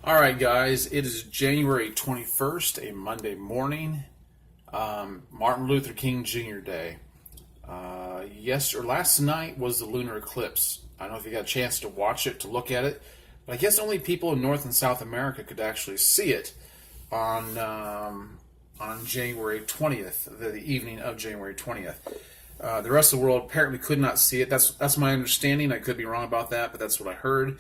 All right, guys, it is January 21st, a Monday morning, Martin Luther King Jr. Day. Last night was the lunar eclipse. I don't know if you got a chance to watch it, to look at it, but I guess only people in North and South America could actually see it on January 20th, the evening of January 20th. The rest of the world apparently could not see it. That's my understanding. I could be wrong about that, but that's what I heard.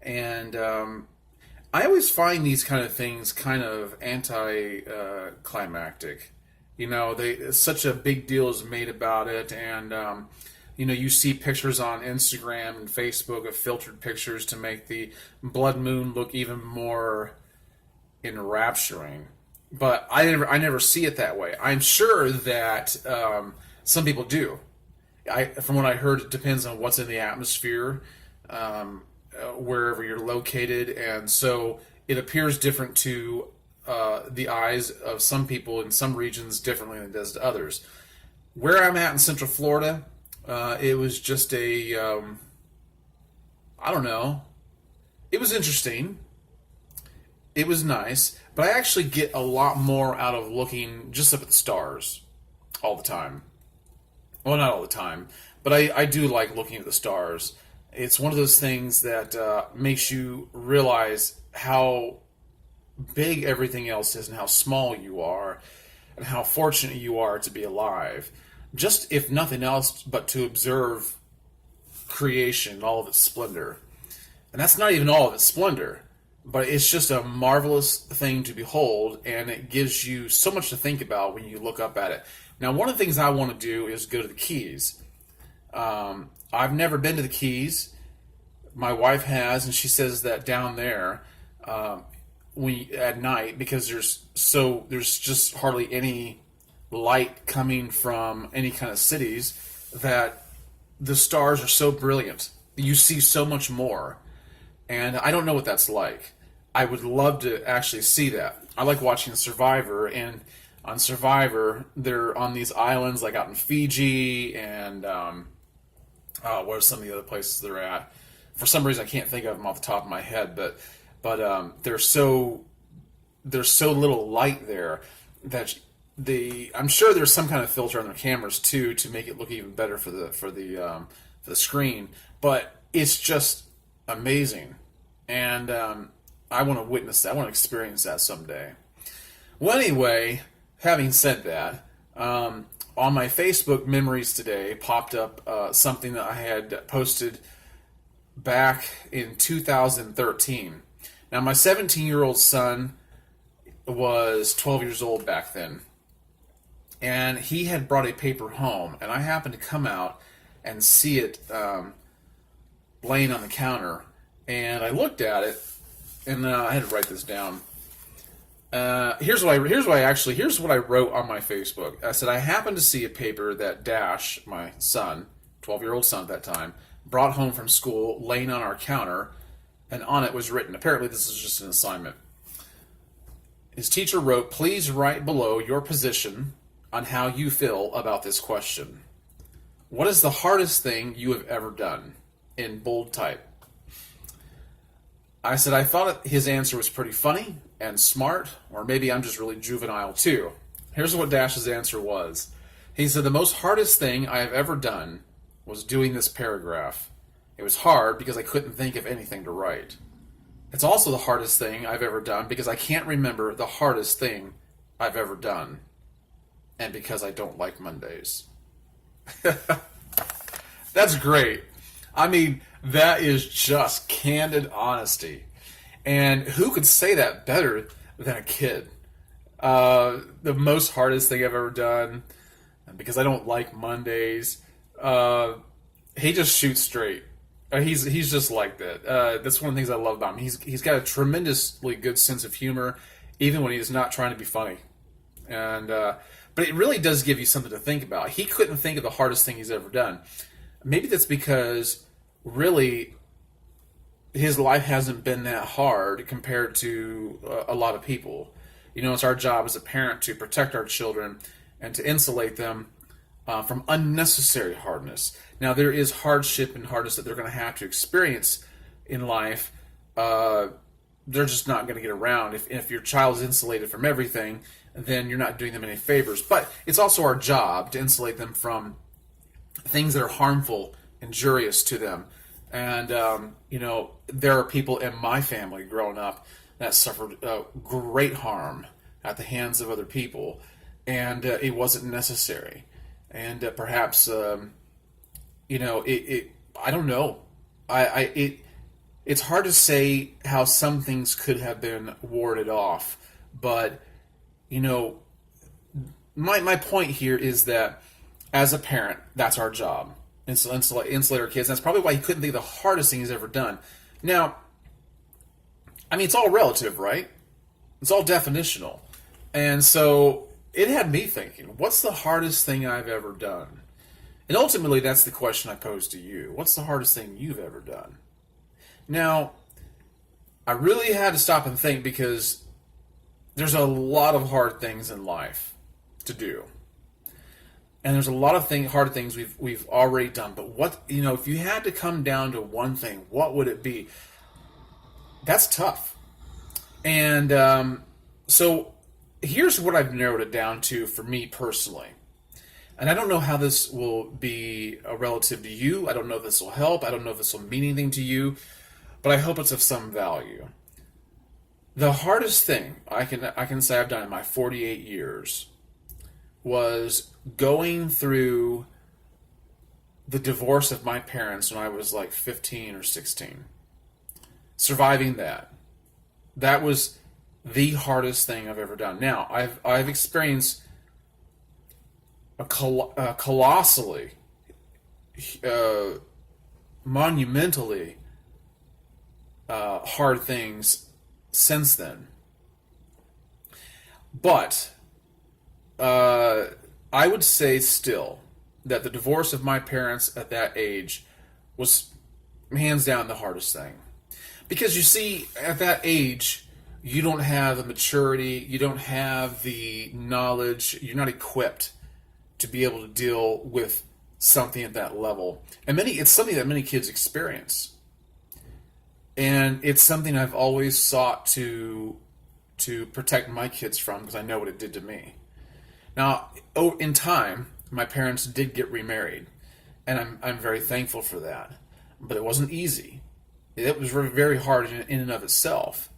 And I always find these kind of things kind of anti-climactic. Such a big deal is made about it, and you see pictures on Instagram and Facebook of filtered pictures to make the blood moon look even more enrapturing. But I never see it that way. I'm sure that some people do. From what I heard, it depends on what's in the atmosphere. Wherever you're located, and so it appears different to the eyes of some people in some regions differently than it does to others. Where I'm at in Central Florida, it was just I don't know. It was interesting. It was nice, but I actually get a lot more out of looking just up at the stars all the time. Well, not all the time, but I do like looking at the stars. It's one of those things that makes you realize how big everything else is and how small you are and how fortunate you are to be alive. Just if nothing else but to observe creation in all of its splendor. And that's not even all of its splendor, but it's just a marvelous thing to behold, and it gives you so much to think about when you look up at it. Now, one of the things I want to do is go to the Keys. I've never been to the Keys. My wife has, and she says that down there, at night, because there's just hardly any light coming from any kind of cities, that the stars are so brilliant. You see so much more, and I don't know what that's like. I would love to actually see that. I like watching Survivor, and on Survivor, they're on these islands, like out in Fiji, and what are some of the other places they're at? For some reason, I can't think of them off the top of my head, but there's so little light there that I'm sure there's some kind of filter on their cameras too to make it look even better for the screen. But it's just amazing, and I want to witness that. I want to experience that someday. Well, anyway, having said that. On my Facebook memories today popped up something that I had posted back in 2013. Now, my 17-year-old son was 12 years old back then, and he had brought a paper home, and I happened to come out and see it laying on the counter, and I looked at it, and I had to write this down. Here's what I wrote on my Facebook. I said, I happened to see a paper that Dash, my son, 12-year-old son at that time, brought home from school, laying on our counter, and on it was written, apparently this is just an assignment. His teacher wrote, please write below your position on how you feel about this question. What is the hardest thing you have ever done? In bold type. I said I thought his answer was pretty funny and smart, or maybe I'm just really juvenile too. Here's what Dash's answer was. He said, the most hardest thing I have ever done was doing this paragraph. It was hard because I couldn't think of anything to write. It's also the hardest thing I've ever done because I can't remember the hardest thing I've ever done. And because I don't like Mondays. That's great. I mean, that is just candid honesty. And who could say that better than a kid? The most hardest thing I've ever done, because I don't like Mondays. He just shoots straight. He's just like that. That's one of the things I love about him. He's got a tremendously good sense of humor, even when he's not trying to be funny. And but it really does give you something to think about. He couldn't think of the hardest thing he's ever done. Maybe that's because really his life hasn't been that hard compared to a lot of people. It's our job as a parent to protect our children and to insulate them from unnecessary hardness. Now, there is hardship and hardness that they're going to have to experience in life, they're just not going to get around. If your child is insulated from everything, then you're not doing them any favors. But it's also our job to insulate them from things that are harmful, injurious to them. And, there are people in my family growing up that suffered great harm at the hands of other people, and it wasn't necessary. And perhaps, I don't know. It's hard to say how some things could have been warded off, but my point here is that as a parent, that's our job. Insulate our kids. That's probably why he couldn't think of the hardest thing he's ever done. Now, I mean, it's all relative, right? It's all definitional. And so it had me thinking, what's the hardest thing I've ever done? And ultimately, that's the question I pose to you. What's the hardest thing you've ever done? Now, I really had to stop and think because there's a lot of hard things in life to do. And there's a lot of hard things we've already done. But what, if you had to come down to one thing, what would it be? That's tough. And so here's what I've narrowed it down to for me personally. And I don't know how this will be relative to you. I don't know if this will help. I don't know if this will mean anything to you. But I hope it's of some value. The hardest thing I can say I've done in my 48 years was going through the divorce of my parents when I was like 15 or 16. Surviving that. That was the hardest thing I've ever done. Now, I've experienced a colossally, monumentally hard things since then. But I would say still that the divorce of my parents at that age was hands down the hardest thing. Because you see, at that age, you don't have the maturity, you don't have the knowledge, you're not equipped to be able to deal with something at that level. And it's something that many kids experience. And it's something I've always sought to protect my kids from because I know what it did to me. Now, in time, my parents did get remarried, and I'm very thankful for that. But it wasn't easy. It was very hard in and of itself,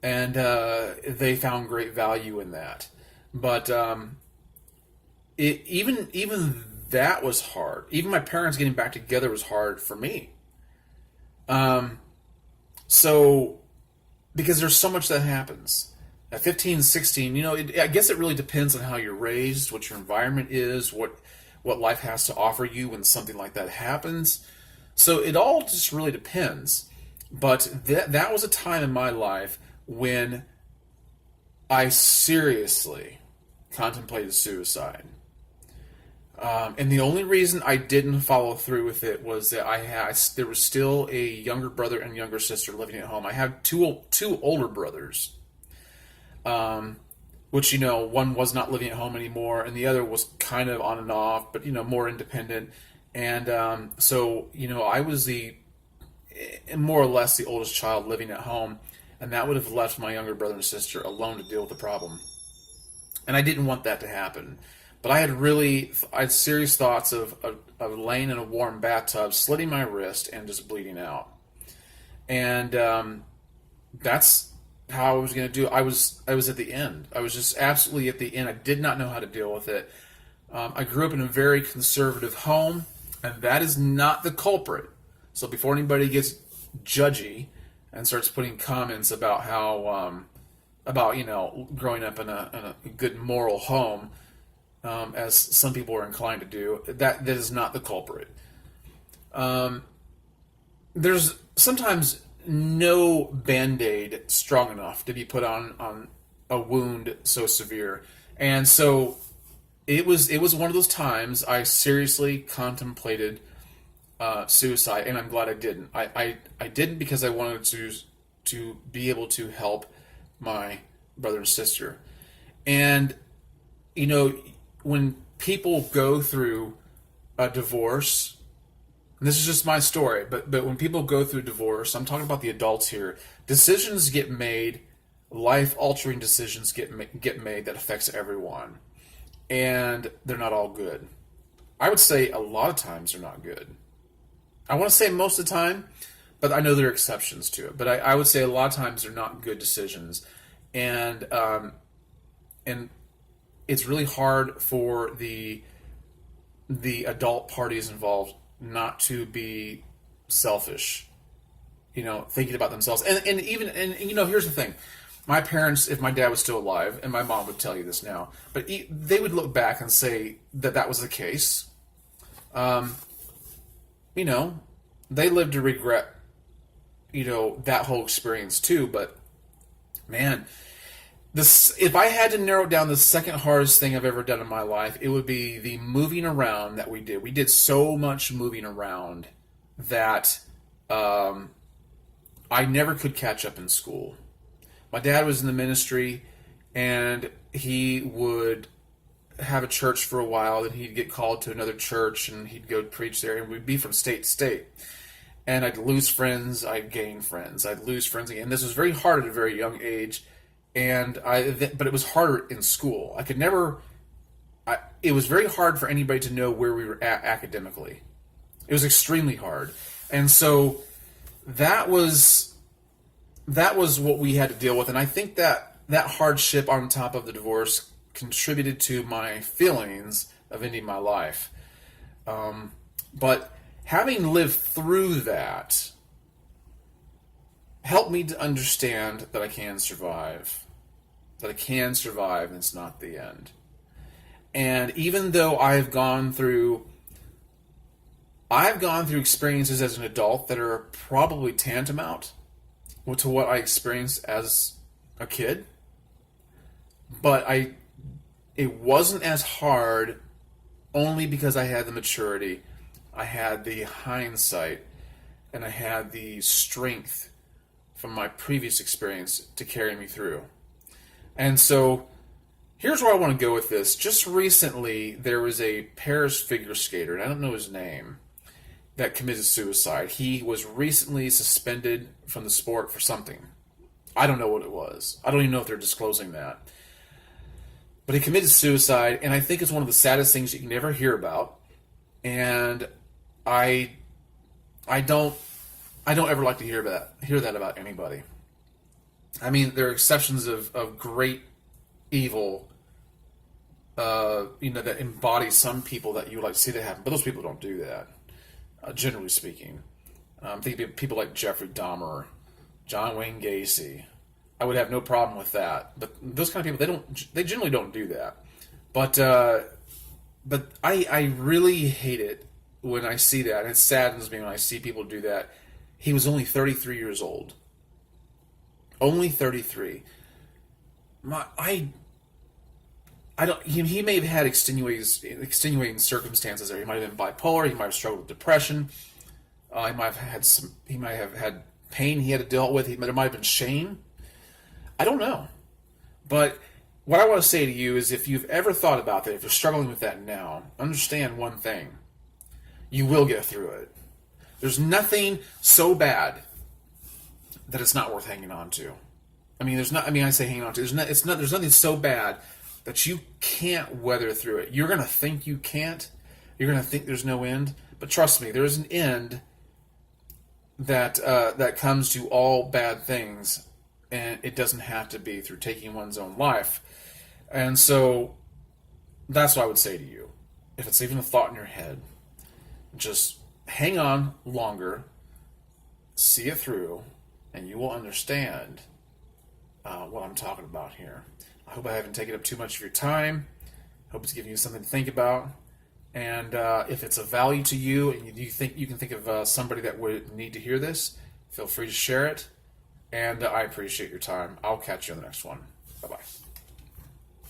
and they found great value in that. But even that was hard. Even my parents getting back together was hard for me. So, because there's so much that happens. At 15, 16, I guess it really depends on how you're raised, what your environment is, what life has to offer you when something like that happens. So it all just really depends. But that was a time in my life when I seriously contemplated suicide. And the only reason I didn't follow through with it was that there was still a younger brother and younger sister living at home. I have two older brothers, which, one was not living at home anymore, and the other was kind of on and off, but, more independent. And so, I was more or less the oldest child living at home, and that would have left my younger brother and sister alone to deal with the problem. And I didn't want that to happen. But I had serious thoughts of laying in a warm bathtub, slitting my wrist, and just bleeding out. And that's how I was going to do it. I was at the end. I was just absolutely at the end. I did not know how to deal with it. I grew up in a very conservative home, and that is not the culprit. So before anybody gets judgy and starts putting comments about how, growing up in a good moral home, as some people are inclined to do, that is not the culprit. There's sometimes no Band-Aid strong enough to be put on a wound so severe. And so it was one of those times I seriously contemplated suicide, and I'm glad I didn't. I didn't because I wanted to be able to help my brother and sister. And, when people go through a divorce, And this is just my story, but when people go through divorce, I'm talking about the adults here. Decisions get made, life altering decisions get made that affects everyone, and they're not all good. I would say a lot of times they're not good. I want to say most of the time, but I know there are exceptions to it. But I would say a lot of times they're not good decisions, and it's really hard for the adult parties involved not to be selfish, thinking about themselves. And here's the thing. My parents, if my dad was still alive, and my mom would tell you this now, but they would look back and say that was the case. They lived to regret, that whole experience too. But man, if I had to narrow it down, the second hardest thing I've ever done in my life, it would be the moving around that we did. We did so much moving around that I never could catch up in school. My dad was in the ministry, and he would have a church for a while, then he'd get called to another church, and he'd go preach there, and we'd be from state to state. And I'd lose friends, I'd gain friends, I'd lose friends again. And this was very hard at a very young age, but it was harder in school. It was very hard for anybody to know where we were at academically. It was extremely hard. And so that was what we had to deal with. And I think that hardship on top of the divorce contributed to my feelings of ending my life. But having lived through that helped me to understand that I can survive. That I can survive, and it's not the end. And even though I've gone through experiences as an adult that are probably tantamount to what I experienced as a kid, but it wasn't as hard only because I had the maturity, I had the hindsight, and I had the strength from my previous experience to carry me through. And so here's where I want to go with this. Just recently, there was a Paris figure skater, and I don't know his name, that committed suicide. He was recently suspended from the sport for something. I don't know what it was. I don't even know if they're disclosing that. But he committed suicide, and I think it's one of the saddest things you can ever hear about. And I don't ever like to hear that about anybody. I mean, there are exceptions of great evil, that embody some people that you would like to see that happen, but those people don't do that, generally speaking. Think of people like Jeffrey Dahmer, John Wayne Gacy. I would have no problem with that, but those kind of people, they generally don't do that. But I really hate it when I see that, and it saddens me when I see people do that. He was only 33 years old. Only 33. He may have had extenuating circumstances there. He might have been bipolar. He might have struggled with depression. He might have had pain he had to deal with. There might have been shame. I don't know. But what I want to say to you is, if you've ever thought about that, if you're struggling with that now, understand one thing. You will get through it. There's nothing so bad that it's not worth hanging on to. I say hanging on to. There's nothing so bad that you can't weather through it. You're going to think you can't. You're going to think there's no end. But trust me, there is an end that comes to all bad things, and it doesn't have to be through taking one's own life. And so that's what I would say to you. If it's even a thought in your head, just hang on longer, see it through, and you will understand what I'm talking about here. I hope I haven't taken up too much of your time. I hope it's giving you something to think about. And if it's of value to you, and you think you can think of somebody that would need to hear this, feel free to share it. And I appreciate your time. I'll catch you on the next one. Bye-bye.